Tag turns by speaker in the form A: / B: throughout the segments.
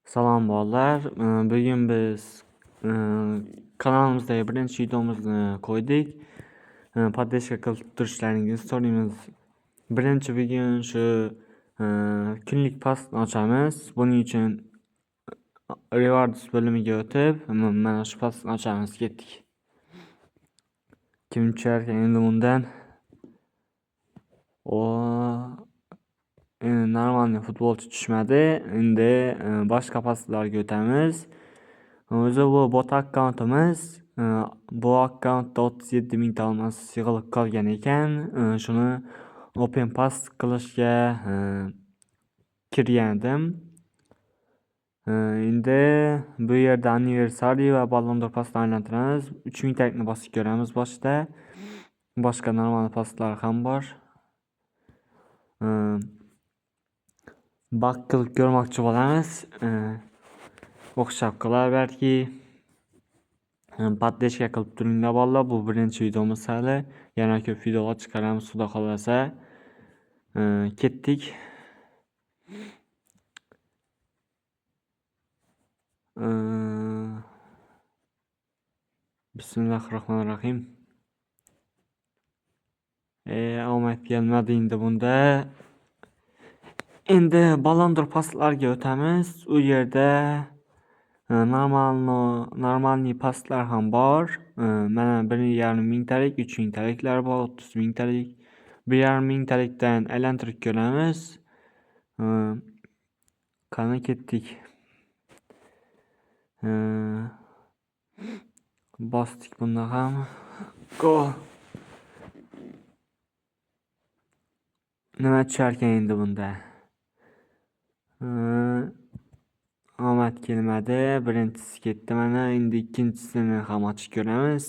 A: Salom bolalar. Bugun biz kanalimizdagi birinchi videomizni qo'ydik. Podpishka qilib turishlaringizni so'raymiz. Birinchi bugun shu kunlik postni ochamiz. Buning uchun rewards bo'limiga o'tib, mana shu postni ochamiz. Ketdik. Kim tusharkan endi bundan? Normalniy futbolchi tushmadi. Endi boshqa postlarga o'tamiz. O'zi bu bot akkauntimiz. Bu akkauntda 37 mingta olmos yig'ilib qolgan ekan. Shuni open pass qilishga kirgandim. Endi bu yerda anniversary va Ballon d'Or postni aylantiramiz. 3 mingtalikni bosib ko'ramiz boshida. Boshqa normal postlar ham bor. Bak qilib ko'rmoqchi bo'lamiz. O'xshab qolar balki. Podpishka qilib turinglar bolalar. Bu birinchi videomiz hali. Yana ko'p videolar chiqaramiz xudo xolasa. Ketdik. Bismillahirrohmanirrohim. Omad kelmadi endi bunda. Endi Ballon d'Or postlarga o'tamiz. U yerda normalniy postlar ham bor. Mana 1,5 mingtalik, 3 mingtaliklar bor, 30 mingtalik. 1,5 mingtalikdan aylantirib ko'ramiz. Qani ketdik. Bosdik bunda ham. Go. Nima tusharkan endi bunda? Omad kelmadi. Birinchisi ketdi mana. Endi ikkinchisini ham ochib ko'ramiz.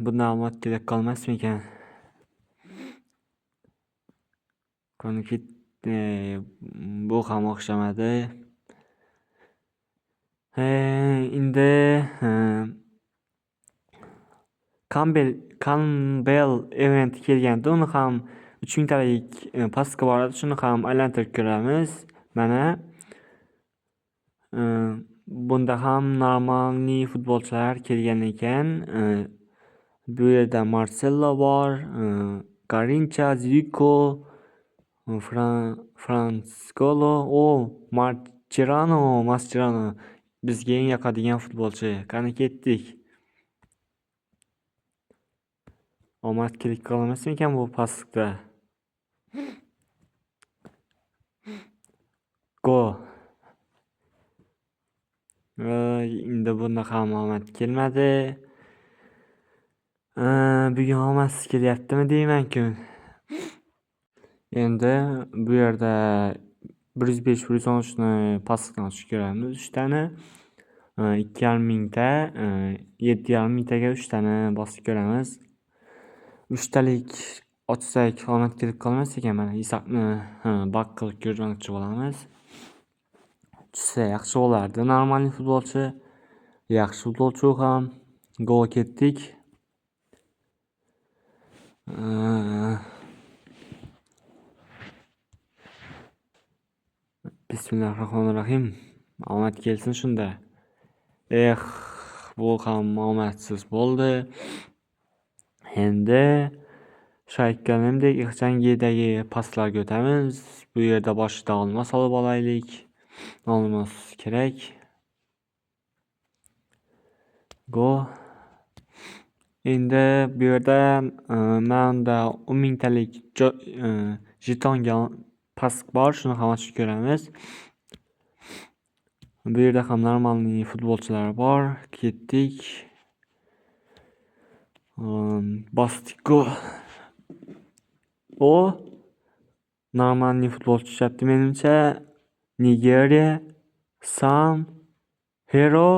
A: Bundan omad kela qolmasmikan? Qani ketdi. Bu ham o'xshamadi. Endi Campbell event kelganda uni ham 3 mingtalik pastga boradi. Shuni ham aylantirib ko'ramiz. Mana bunda ham normalniy futbolchilar kelgan ekan. Bu yerda Marcelo bor, Garincha, Zico, Fransgolo, Mascherano. Bizga eng yoqadigan futbolchi. Qani ketdik. Omad kelib qolmasmikan bu pastda? Go. Endi bunda ham omad kelmadi. Bugun omadsiz kelyaptimi deyman-ku. Endi bu yerda 105, 113ni pastdan ochib ko'ramiz. 3 tani. 2,5 mingta, 7,5 mingtaga 3 tani bosib ko'ramiz. 3 talik ochsak omad kelib qolmas ekan. Mana hisobni bak qilib ko'rmoqchi bo'lamiz. Tushsa yaxshi bo'lardi. Normalniy futbolchi. Yaxshi futbolchi u ham. Go ketdik. Bismillahirrohmanirrohim. Omad kelsin shunda. Bu ham omadsiz bo'ldi. Endi shu aytganimdek ixchangidagi pastlarga o'tamiz. Bu yerda boshida olmos olib olaylik. Olmos kerak. Go. Endi bu yerda menda 10 mingtalik jetonga past bor. Shuni ham ochib ko'ramiz. Bu yerda ham normalniy futbolchilar bor. Ketdik. Bosdik. Go. Normalniy futbolchi tushyapti menimcha. Nigeriya, Sam, Hero,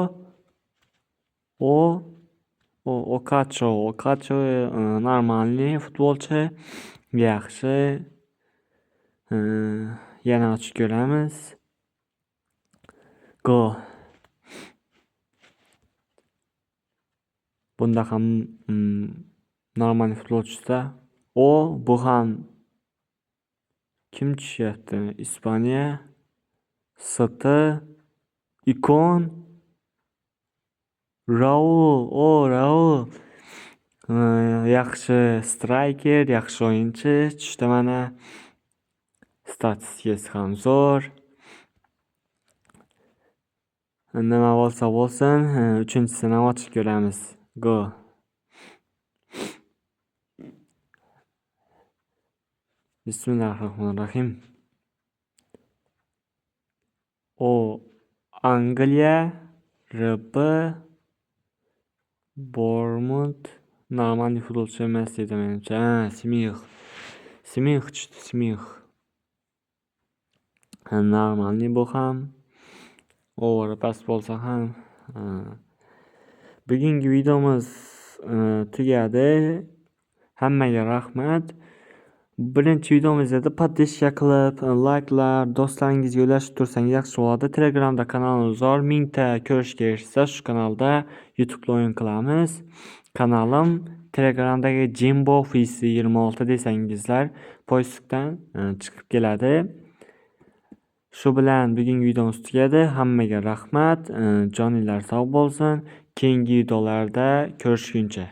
A: Okacho normalniy futbolchi. Yaxshi. Yana ochib ko'ramiz. Go. Bunda ham normalniy futbolchida. Bu ham kim tushyapti? Ispaniya. St. Ikon. Raul. Yaxshi striker, yaxshi o'yinchi. Tushdi mana. Statistikasi ham zo'r. Nima bo'lsa bo'lsin, 3-chisini ochib ko'ramiz. Go. Bismillahirrohmanirrohim. Angliya, RB, Bournemouth. Нормальный futbolchi emas edi menimcha. Smith tushdi, Smith. Нормальный bu ham. Overpass bo'lsa ham. Bugungi videomiz tugadi. Hammaga rahmat. Birinchi videomizda podpishka qilib, likelar, do'stlaringizga ulashib tursangiz yaxshi bo'ladi. Telegramda kanalimiz bor. 1000 ta ko'rishga erishsa, shu kanalda YouTube'da o'yin qilamiz. Kanalim Telegramdagi Jimbo Office 26 desangizlar, poystdan chiqib keladi. Shu bilan bugungi videomiz tugadi. Hammaga rahmat. Joninglar sog' bo'lsin. Keyingi videolarda ko'rishguncha.